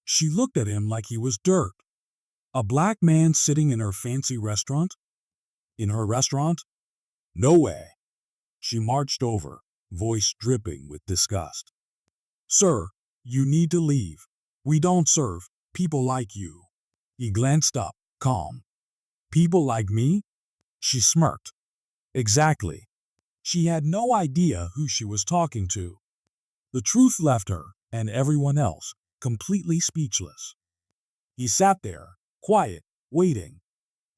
She looked at him like he was dirt. A black man sitting in her fancy restaurant? In her restaurant? No way. She marched over, voice dripping with disgust. Sir, you need to leave. We don't serve people like you. He glanced up, calm. People like me? She smirked. Exactly. She had no idea who she was talking to. The truth left her, and everyone else, completely speechless. He sat there, quiet, waiting.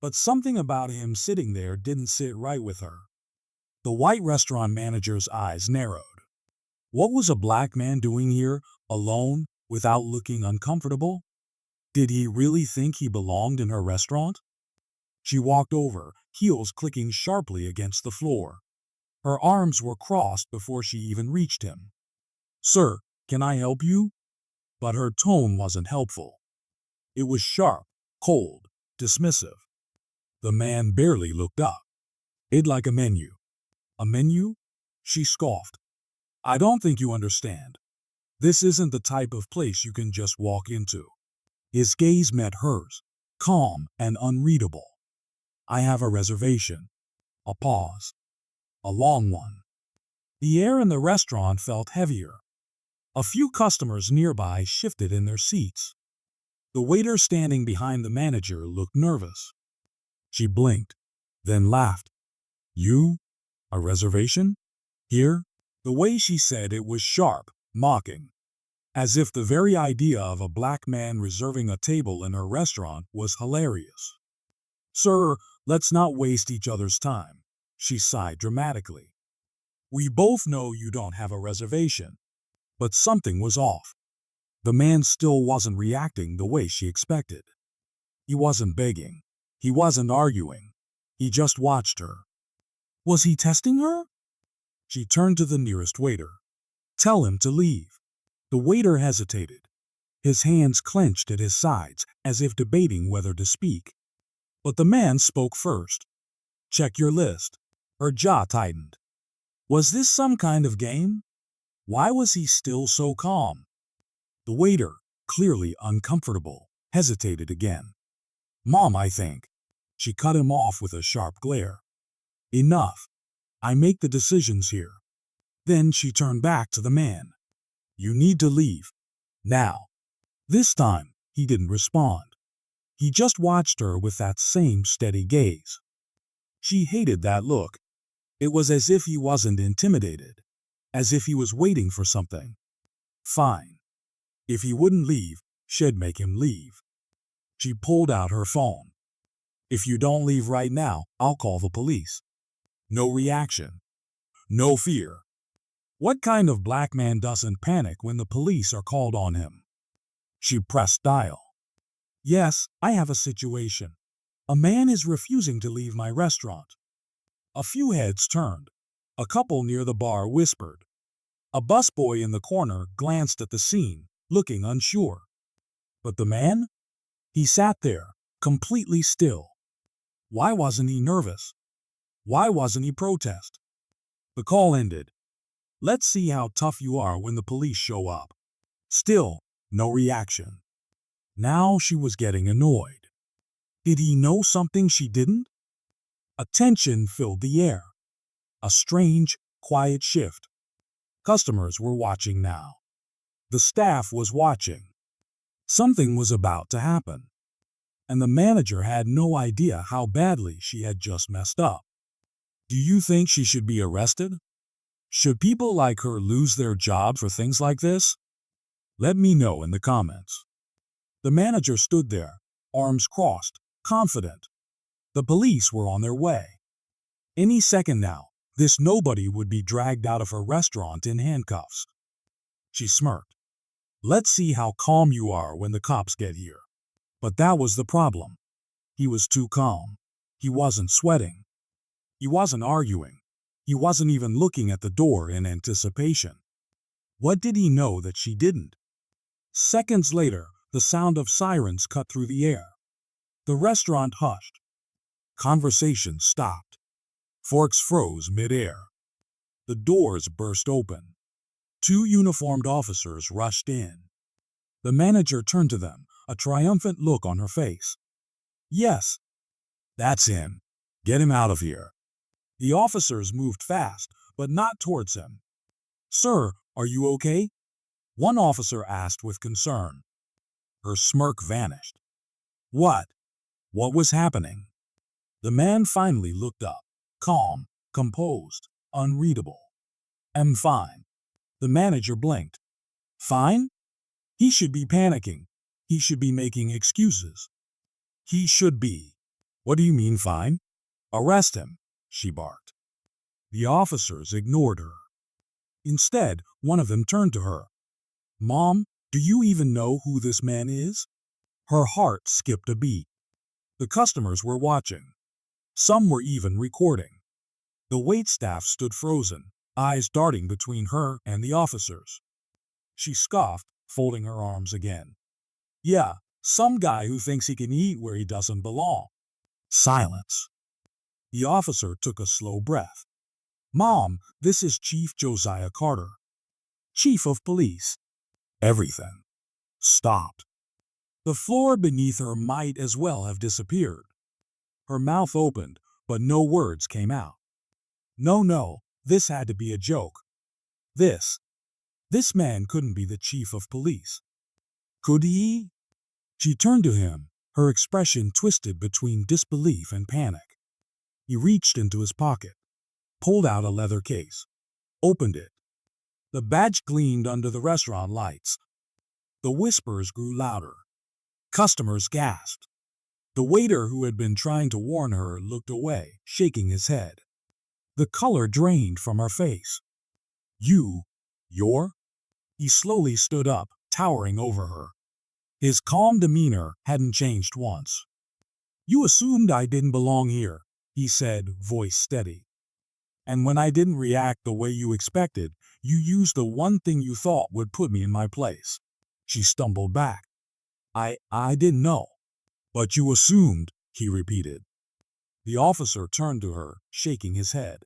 But something about him sitting there didn't sit right with her. The white restaurant manager's eyes narrowed. What was a black man doing here, alone, without looking uncomfortable? Did he really think he belonged in her restaurant? She walked over, heels clicking sharply against the floor. Her arms were crossed before she even reached him. Sir, can I help you? But her tone wasn't helpful. It was sharp, cold, dismissive. The man barely looked up. It like a menu. A menu? She scoffed. I don't think you understand. This isn't the type of place you can just walk into. His gaze met hers, calm and unreadable. I have a reservation. A pause. A long one. The air in the restaurant felt heavier. A few customers nearby shifted in their seats. The waiter standing behind the manager looked nervous. She blinked, then laughed. You? A reservation? Here? The way she said it was sharp, mocking, as if the very idea of a black man reserving a table in her restaurant was hilarious. Sir, let's not waste each other's time, she sighed dramatically. We both know you don't have a reservation. But something was off. The man still wasn't reacting the way she expected. He wasn't begging. He wasn't arguing. He just watched her. Was he testing her? She turned to the nearest waiter. Tell him to leave. The waiter hesitated, his hands clenched at his sides as if debating whether to speak. But the man spoke first. Check your list. Her jaw tightened. Was this some kind of game? Why was he still so calm? The waiter, clearly uncomfortable, hesitated again. Mom, I think. She cut him off with a sharp glare. Enough. I make the decisions here. Then she turned back to the man. You need to leave. Now. This time, he didn't respond. He just watched her with that same steady gaze. She hated that look. It was as if he wasn't intimidated, as if he was waiting for something. Fine. If he wouldn't leave, she'd make him leave. She pulled out her phone. If you don't leave right now, I'll call the police. No reaction. No fear. What kind of black man doesn't panic when the police are called on him? She pressed dial. Yes, I have a situation. A man is refusing to leave my restaurant. A few heads turned. A couple near the bar whispered. A busboy in the corner glanced at the scene, looking unsure. But the man? He sat there, completely still. Why wasn't he nervous? Why wasn't he protest? The call ended. Let's see how tough you are when the police show up. Still, no reaction. Now she was getting annoyed. Did he know something she didn't? A tension filled the air. A strange, quiet shift. Customers were watching now. The staff was watching. Something was about to happen. And the manager had no idea how badly she had just messed up. Do you think she should be arrested? Should people like her lose their jobs for things like this? Let me know in the comments. The manager stood there, arms crossed, confident. The police were on their way. Any second now, this nobody would be dragged out of her restaurant in handcuffs. She smirked. Let's see how calm you are when the cops get here. But that was the problem. He was too calm. He wasn't sweating. He wasn't arguing. He wasn't even looking at the door in anticipation. What did he know that she didn't? Seconds later, the sound of sirens cut through the air. The restaurant hushed. Conversation stopped. Forks froze midair. The doors burst open. Two uniformed officers rushed in. The manager turned to them, a triumphant look on her face. Yes, that's him. Get him out of here. The officers moved fast, but not towards him. Sir, are you okay? One officer asked with concern. Her smirk vanished. What? What was happening? The man finally looked up, calm, composed, unreadable. I'm fine. The manager blinked. Fine? He should be panicking. He should be making excuses. He should be. What do you mean fine? Arrest him, she barked. The officers ignored her. Instead, one of them turned to her. Mom, do you even know who this man is? Her heart skipped a beat. The customers were watching. Some were even recording. The waitstaff stood frozen, eyes darting between her and the officers. She scoffed, folding her arms again. Yeah, some guy who thinks he can eat where he doesn't belong. Silence. The officer took a slow breath. Mom, this is Chief Josiah Carter, Chief of Police. Everything stopped. The floor beneath her might as well have disappeared. Her mouth opened, but no words came out. No, this had to be a joke. This man couldn't be the chief of police. Could he? She turned to him, her expression twisted between disbelief and panic. He reached into his pocket, pulled out a leather case, opened it. The badge gleamed under the restaurant lights. The whispers grew louder. Customers gasped. The waiter who had been trying to warn her looked away, shaking his head. The color drained from her face. You're? He slowly stood up, towering over her. His calm demeanor hadn't changed once. You assumed I didn't belong here, he said, voice steady. And when I didn't react the way you expected, you used the one thing you thought would put me in my place. She stumbled back. I didn't know. But you assumed, he repeated. The officer turned to her, shaking his head.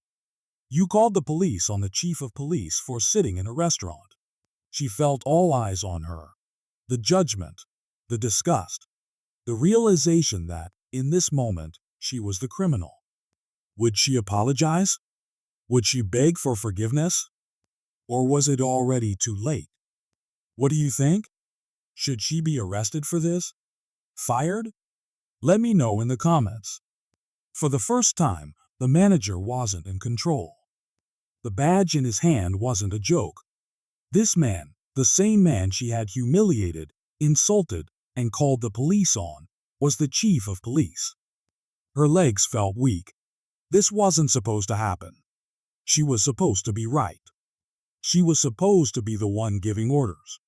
You called the police on the chief of police for sitting in a restaurant. She felt all eyes on her. The judgment, the disgust, the realization that, in this moment, she was the criminal. Would she apologize? Would she beg for forgiveness? Or was it already too late? What do you think? Should she be arrested for this? Fired? Let me know in the comments. For the first time, the manager wasn't in control. The badge in his hand wasn't a joke. This man, the same man she had humiliated, insulted, and called the police on, was the chief of police. Her legs felt weak. This wasn't supposed to happen. She was supposed to be right. She was supposed to be the one giving orders.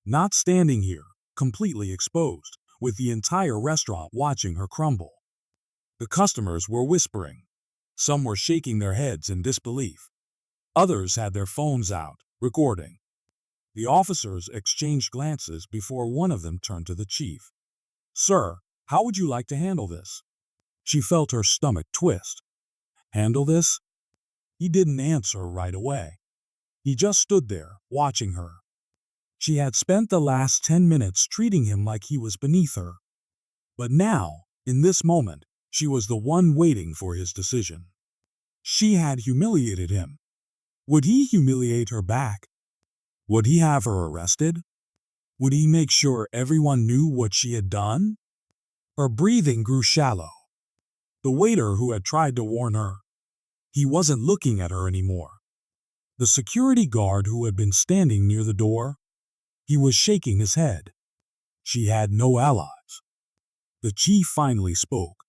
Not standing here, completely exposed, with the entire restaurant watching her crumble. The customers were whispering. Some were shaking their heads in disbelief. Others had their phones out, recording. The officers exchanged glances before one of them turned to the chief. Sir, how would you like to handle this? She felt her stomach twist. Handle this? He didn't answer right away. He just stood there, watching her. She had spent the last 10 minutes treating him like he was beneath her. But now, in this moment, she was the one waiting for his decision. She had humiliated him. Would he humiliate her back? Would he have her arrested? Would he make sure everyone knew what she had done? Her breathing grew shallow. The waiter who had tried to warn her, he wasn't looking at her anymore. The security guard who had been standing near the door, he was shaking his head. She had no allies. The chief finally spoke.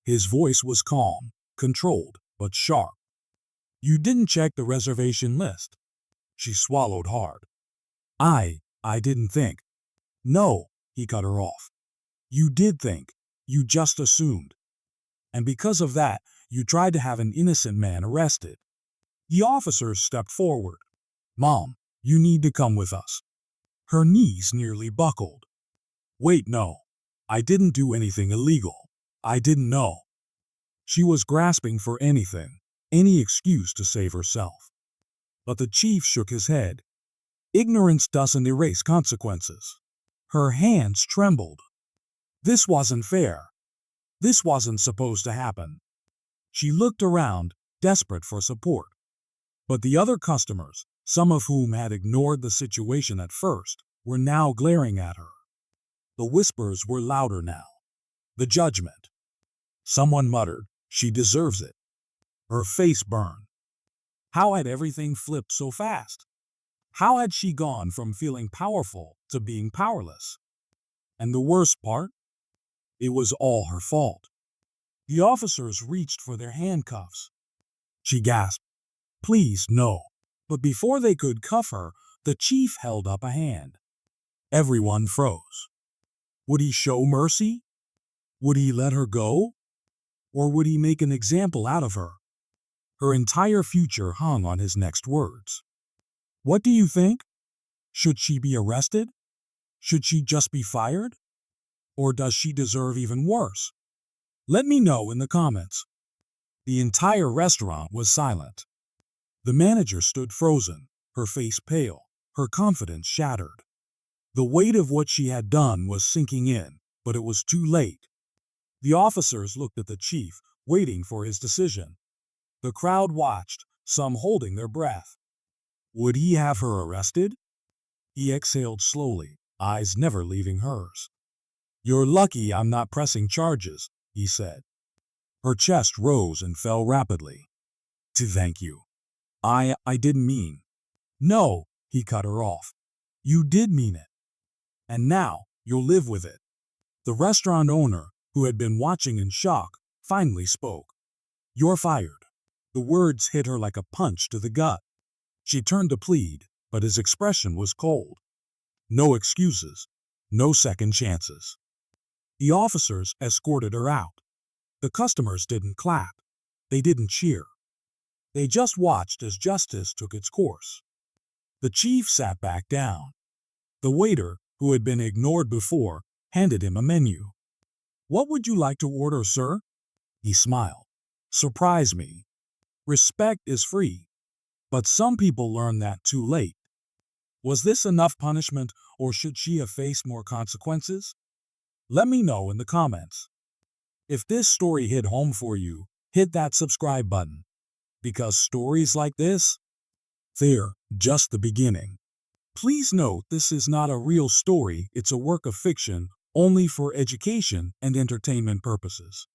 His voice was calm, controlled, but sharp. You didn't check the reservation list. She swallowed hard. I didn't think. No, he cut her off. You did think. You just assumed. And because of that, you tried to have an innocent man arrested. The officers stepped forward. Mom, you need to come with us. Her knees nearly buckled. Wait, no. I didn't do anything illegal. I didn't know. She was grasping for anything, any excuse to save herself. But the chief shook his head. Ignorance doesn't erase consequences. Her hands trembled. This wasn't fair. This wasn't supposed to happen. She looked around, desperate for support. But the other customers, some of whom had ignored the situation at first, were now glaring at her. The whispers were louder now. The judgment. Someone muttered, "She deserves it." Her face burned. How had everything flipped so fast? How had she gone from feeling powerful to being powerless? And the worst part? It was all her fault. The officers reached for their handcuffs. She gasped, "Please, no." But before they could cuff her, the chief held up a hand. Everyone froze. Would he show mercy? Would he let her go? Or would he make an example out of her? Her entire future hung on his next words. What do you think? Should she be arrested? Should she just be fired? Or does she deserve even worse? Let me know in the comments. The entire restaurant was silent. The manager stood frozen, her face pale, her confidence shattered. The weight of what she had done was sinking in, but it was too late. The officers looked at the chief, waiting for his decision. The crowd watched, some holding their breath. Would he have her arrested? He exhaled slowly, eyes never leaving hers. "You're lucky I'm not pressing charges," he said. Her chest rose and fell rapidly. "To thank you. I didn't mean." "No," he cut her off. "You did mean it. And now you'll live with it." The restaurant owner, who had been watching in shock, finally spoke. "You're fired." The words hit her like a punch to the gut. She turned to plead, but his expression was cold. No excuses, no second chances. The officers escorted her out. The customers didn't clap. They didn't cheer. They just watched as justice took its course. The chief sat back down. The waiter, who had been ignored before, handed him a menu. "What would you like to order, sir?" He smiled. "Surprise me. Respect is free." But some people learn that too late. Was this enough punishment, or should she have faced more consequences? Let me know in the comments. If this story hit home for you, hit that subscribe button. Because stories like this, they're just the beginning. Please note this is not a real story, it's a work of fiction, only for education and entertainment purposes.